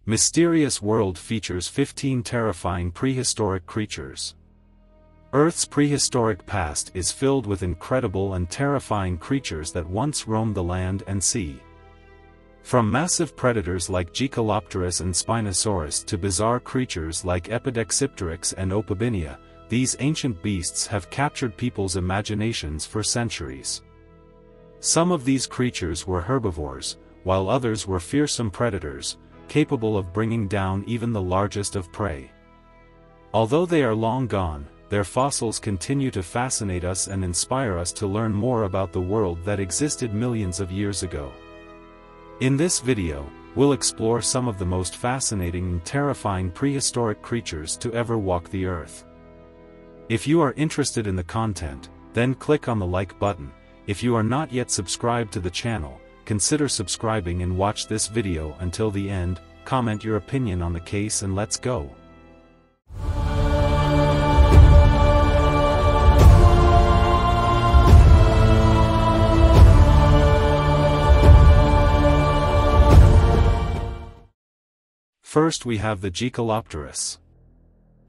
Mysterious World features 15 terrifying prehistoric creatures. Earth's prehistoric past is filled with incredible and terrifying creatures that once roamed the land and sea. From massive predators like Gcolopterus and Spinosaurus to bizarre creatures like Epidexeperics and Opobinia, these ancient beasts have captured people's imaginations for centuries. Some of these creatures were herbivores, while others were fearsome predators, capable of bringing down even the largest of prey. Although they are long gone, their fossils continue to fascinate us and inspire us to learn more about the world that existed millions of years ago. In this video, we'll explore some of the most fascinating and terrifying prehistoric creatures to ever walk the earth. If you are interested in the content, then click on the like button. If you are not yet subscribed to the channel, consider subscribing and watch this video until the end. Comment your opinion on the case and let's go. First we have the Gcolopterus.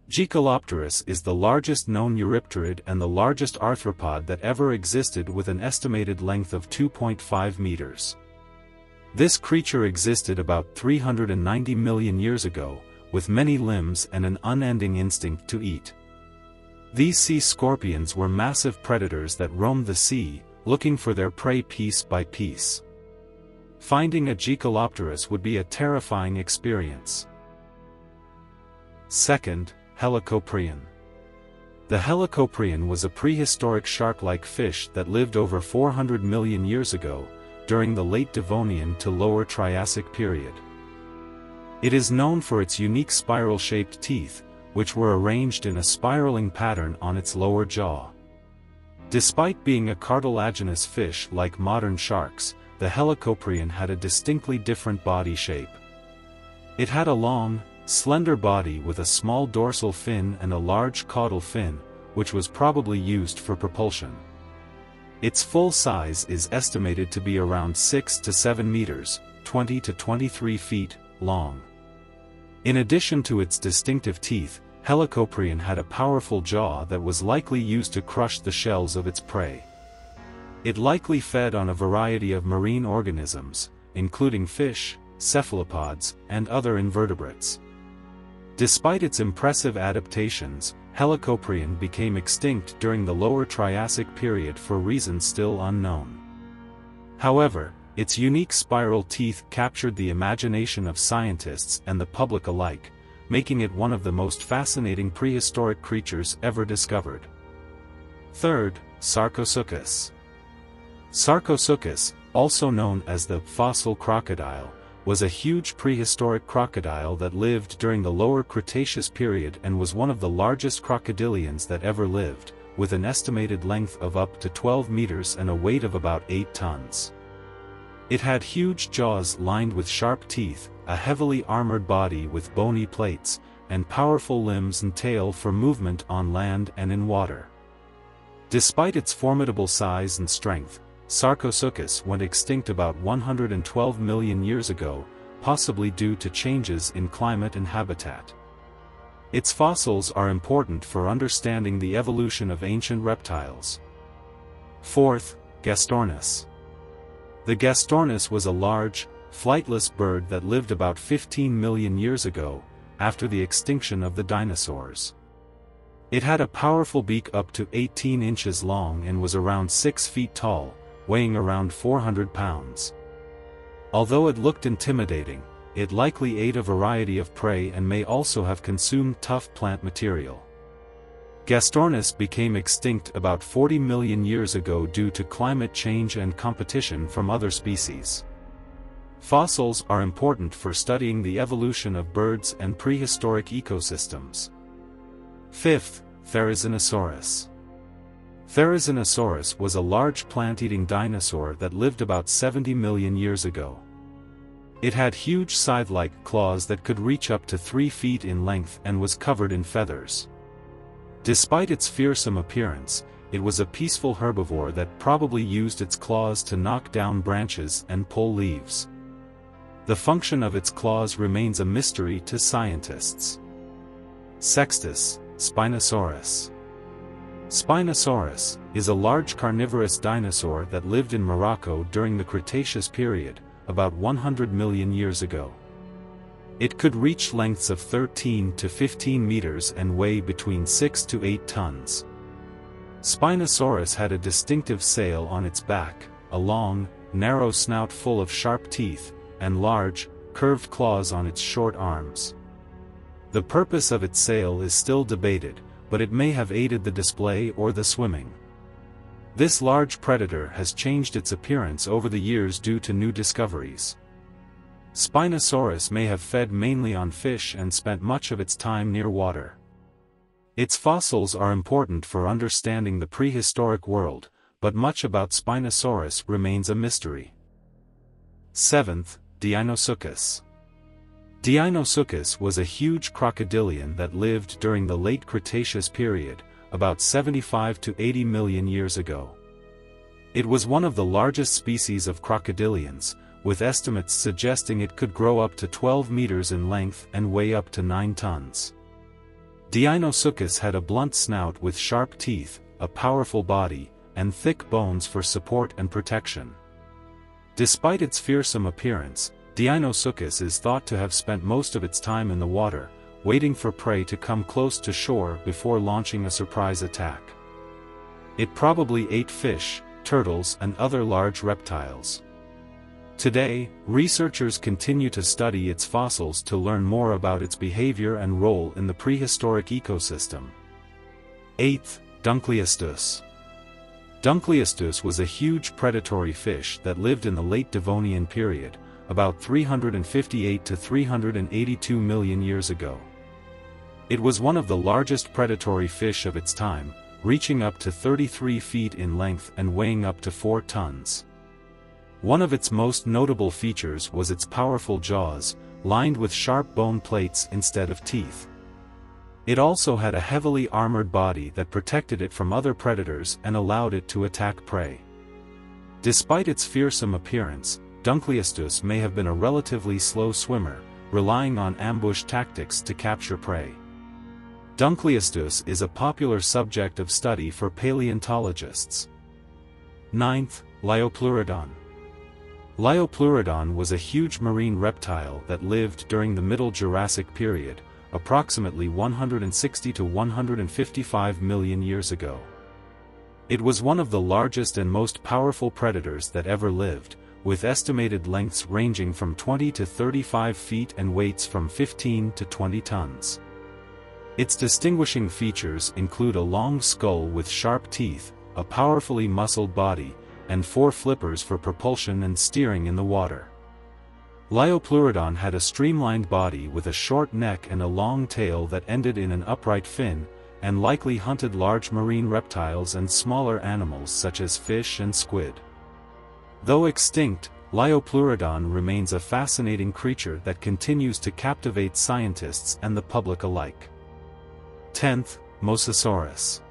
Gcolopterus is the largest known eurypterid and the largest arthropod that ever existed, with an estimated length of 2.5 meters. This creature existed about 390 million years ago, with many limbs and an unending instinct to eat. These sea scorpions were massive predators that roamed the sea, looking for their prey piece by piece. Finding a Gcolopterus would be a terrifying experience. Second, Helicoprion. The Helicoprion was a prehistoric shark-like fish that lived over 400 million years ago, during the late Devonian to lower Triassic period. It is known for its unique spiral-shaped teeth, which were arranged in a spiraling pattern on its lower jaw. Despite being a cartilaginous fish like modern sharks, the Helicoprion had a distinctly different body shape. It had a long, slender body with a small dorsal fin and a large caudal fin, which was probably used for propulsion. Its full size is estimated to be around 6 to 7 meters, 20 to 23 feet, long. In addition to its distinctive teeth, Helicoprion had a powerful jaw that was likely used to crush the shells of its prey. It likely fed on a variety of marine organisms, including fish, cephalopods, and other invertebrates. Despite its impressive adaptations, Helicoprion became extinct during the lower Triassic period for reasons still unknown. However, its unique spiral teeth captured the imagination of scientists and the public alike, making it one of the most fascinating prehistoric creatures ever discovered. Third, Sarcosuchus. Sarcosuchus, also known as the fossil crocodile, was a huge prehistoric crocodile that lived during the lower Cretaceous period and was one of the largest crocodilians that ever lived, with an estimated length of up to 12 meters and a weight of about 8 tons. It had huge jaws lined with sharp teeth, a heavily armored body with bony plates, and powerful limbs and tail for movement on land and in water. Despite its formidable size and strength, Sarcosuchus went extinct about 112 million years ago, possibly due to changes in climate and habitat. Its fossils are important for understanding the evolution of ancient reptiles. Fourth, Gastonis. The Gastonis was a large, flightless bird that lived about 15 million years ago, after the extinction of the dinosaurs. It had a powerful beak up to 18 inches long and was around 6 feet tall, weighing around 400 pounds. Although it looked intimidating, it likely ate a variety of prey and may also have consumed tough plant material. Gastonis became extinct about 40 million years ago due to climate change and competition from other species. Fossils are important for studying the evolution of birds and prehistoric ecosystems. Fifth, Therizinosaurus. Therizinosaurus was a large plant-eating dinosaur that lived about 70 million years ago. It had huge scythe-like claws that could reach up to 3 feet in length and was covered in feathers. Despite its fearsome appearance, it was a peaceful herbivore that probably used its claws to knock down branches and pull leaves. The function of its claws remains a mystery to scientists. Sextus, Spinosaurus. Spinosaurus is a large carnivorous dinosaur that lived in Morocco during the Cretaceous period, about 100 million years ago. It could reach lengths of 13 to 15 meters and weigh between 6 to 8 tons. Spinosaurus had a distinctive sail on its back, a long, narrow snout full of sharp teeth, and large, curved claws on its short arms. The purpose of its sail is still debated, but it may have aided the display or the swimming. This large predator has changed its appearance over the years due to new discoveries. Spinosaurus may have fed mainly on fish and spent much of its time near water. Its fossils are important for understanding the prehistoric world, but much about Spinosaurus remains a mystery. 7th, Dinosukis. Dinosukis was a huge crocodilian that lived during the late Cretaceous period, about 75 to 80 million years ago. It was one of the largest species of crocodilians, with estimates suggesting it could grow up to 12 meters in length and weigh up to 9 tons. Dinosukis had a blunt snout with sharp teeth, a powerful body, and thick bones for support and protection. Despite its fearsome appearance, Dinosukis is thought to have spent most of its time in the water, waiting for prey to come close to shore before launching a surprise attack. It probably ate fish, turtles, and other large reptiles. Today, researchers continue to study its fossils to learn more about its behavior and role in the prehistoric ecosystem. 8th, Dunkleostus. Dunkleostus was a huge predatory fish that lived in the late Devonian period, about 358 to 382 million years ago. It was one of the largest predatory fish of its time, reaching up to 33 feet in length and weighing up to 4 tons. One of its most notable features was its powerful jaws, lined with sharp bone plates instead of teeth. It also had a heavily armored body that protected it from other predators and allowed it to attack prey. Despite its fearsome appearance, Dunkleostus may have been a relatively slow swimmer, relying on ambush tactics to capture prey. Dunkleostus is a popular subject of study for paleontologists. 9th, Lyopleurodon. Lyopleurodon was a huge marine reptile that lived during the Middle Jurassic period, approximately 160 to 155 million years ago. It was one of the largest and most powerful predators that ever lived, with estimated lengths ranging from 20 to 35 feet and weights from 15 to 20 tons. Its distinguishing features include a long skull with sharp teeth, a powerfully muscled body, and 4 flippers for propulsion and steering in the water. Lyopleurodon had a streamlined body with a short neck and a long tail that ended in an upright fin, and likely hunted large marine reptiles and smaller animals such as fish and squid. Though extinct, Lyopleurodon remains a fascinating creature that continues to captivate scientists and the public alike. 10th, Mosasaurus.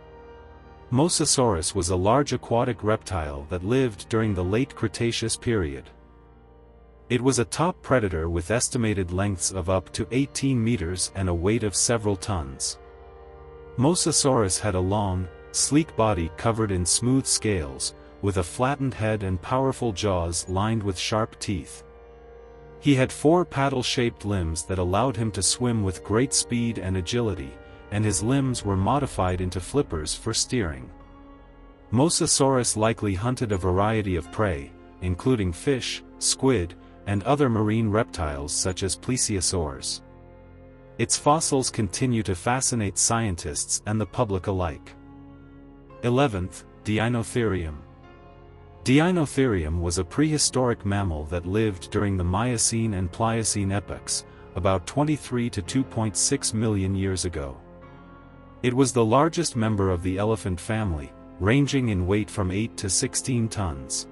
Mosasaurus was a large aquatic reptile that lived during the late Cretaceous period. It was a top predator with estimated lengths of up to 18 meters and a weight of several tons. Mosasaurus had a long, sleek body covered in smooth scales, with a flattened head and powerful jaws lined with sharp teeth. He had 4 paddle-shaped limbs that allowed him to swim with great speed and agility, and his limbs were modified into flippers for steering. Mosasaurus likely hunted a variety of prey, including fish, squid, and other marine reptiles such as plesiosaurs. Its fossils continue to fascinate scientists and the public alike. 11th, Dinotherium. Dinotherium was a prehistoric mammal that lived during the Miocene and Pliocene epochs, about 23 to 2.6 million years ago. It was the largest member of the elephant family, ranging in weight from 8 to 16 tons.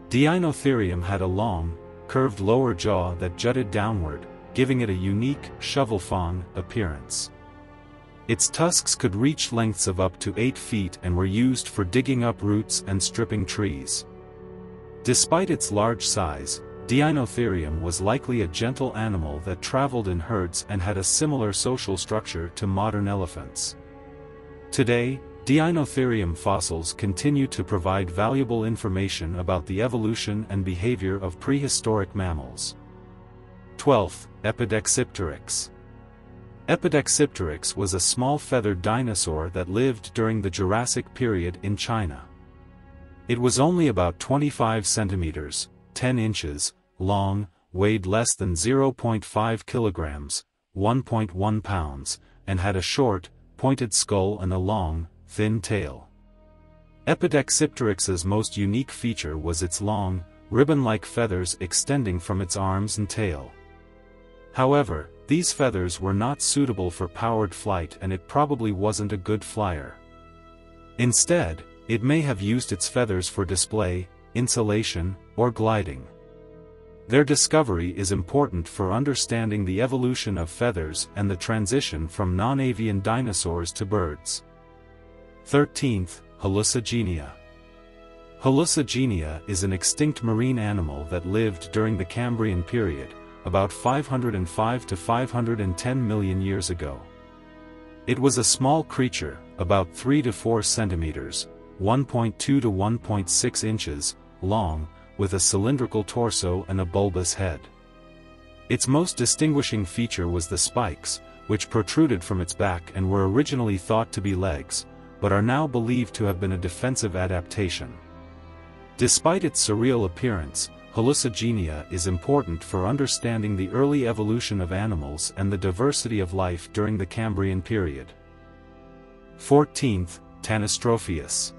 Dinotherium had a long, curved lower jaw that jutted downward, giving it a unique, shovel-fang appearance. Its tusks could reach lengths of up to 8 feet and were used for digging up roots and stripping trees. Despite its large size, Dinotherium was likely a gentle animal that traveled in herds and had a similar social structure to modern elephants. Today, Dinotherium fossils continue to provide valuable information about the evolution and behavior of prehistoric mammals. 12th, Epidexeperics. Epidexeperics was a small feathered dinosaur that lived during the Jurassic period in China. It was only about 25 centimeters, 10 inches, long, weighed less than 0.5 kilograms, 1.1 pounds, and had a short, pointed skull and a long, thin tail. Epidexeperics's most unique feature was its long, ribbon-like feathers extending from its arms and tail. However, these feathers were not suitable for powered flight, and it probably wasn't a good flyer. Instead, it may have used its feathers for display, insulation, or gliding. Their discovery is important for understanding the evolution of feathers and the transition from non-avian dinosaurs to birds. 13th, Hallucigenia. Hallucigenia is an extinct marine animal that lived during the Cambrian period, about 505 to 510 million years ago. It was a small creature, about 3 to 4 centimeters, 1.2 to 1.6 inches, long, with a cylindrical torso and a bulbous head. Its most distinguishing feature was the spikes, which protruded from its back and were originally thought to be legs, but are now believed to have been a defensive adaptation. Despite its surreal appearance, Hallucigenia is important for understanding the early evolution of animals and the diversity of life during the Cambrian period. 14th, Tanastrophius.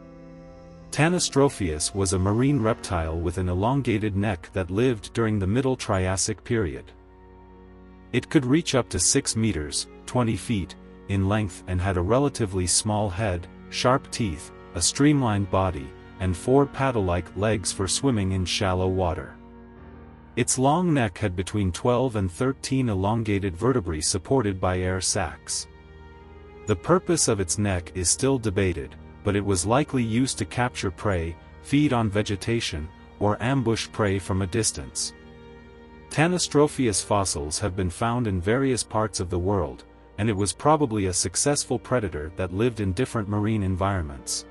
Tanastrophius was a marine reptile with an elongated neck that lived during the Middle Triassic period. It could reach up to 6 meters, 20 feet, in length and had a relatively small head, sharp teeth, a streamlined body, and 4 paddle-like legs for swimming in shallow water. Its long neck had between 12 and 13 elongated vertebrae supported by air sacs. The purpose of its neck is still debated, but it was likely used to capture prey, feed on vegetation, or ambush prey from a distance. Tanastrophius fossils have been found in various parts of the world, and it was probably a successful predator that lived in different marine environments.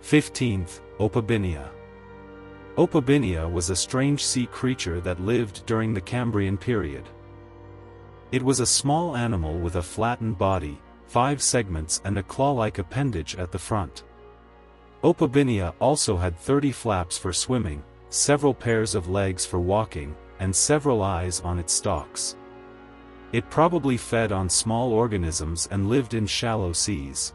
15th, Opobinia. Opobinia was a strange sea creature that lived during the Cambrian period. It was a small animal with a flattened body, 5 segments and a claw-like appendage at the front. Opobinia also had 30 flaps for swimming, several pairs of legs for walking, and several eyes on its stalks. It probably fed on small organisms and lived in shallow seas.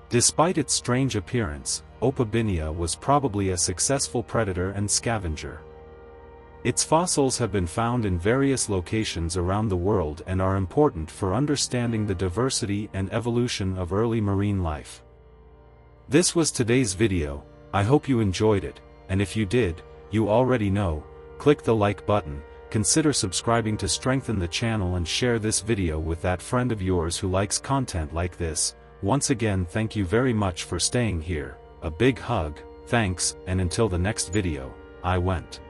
Despite its strange appearance, Opobinia was probably a successful predator and scavenger. Its fossils have been found in various locations around the world and are important for understanding the diversity and evolution of early marine life. This was today's video. I hope you enjoyed it, and if you did, you already know, click the like button, consider subscribing to strengthen the channel, and share this video with that friend of yours who likes content like this. Once again, thank you very much for staying here. A big hug, thanks, and until the next video, I went.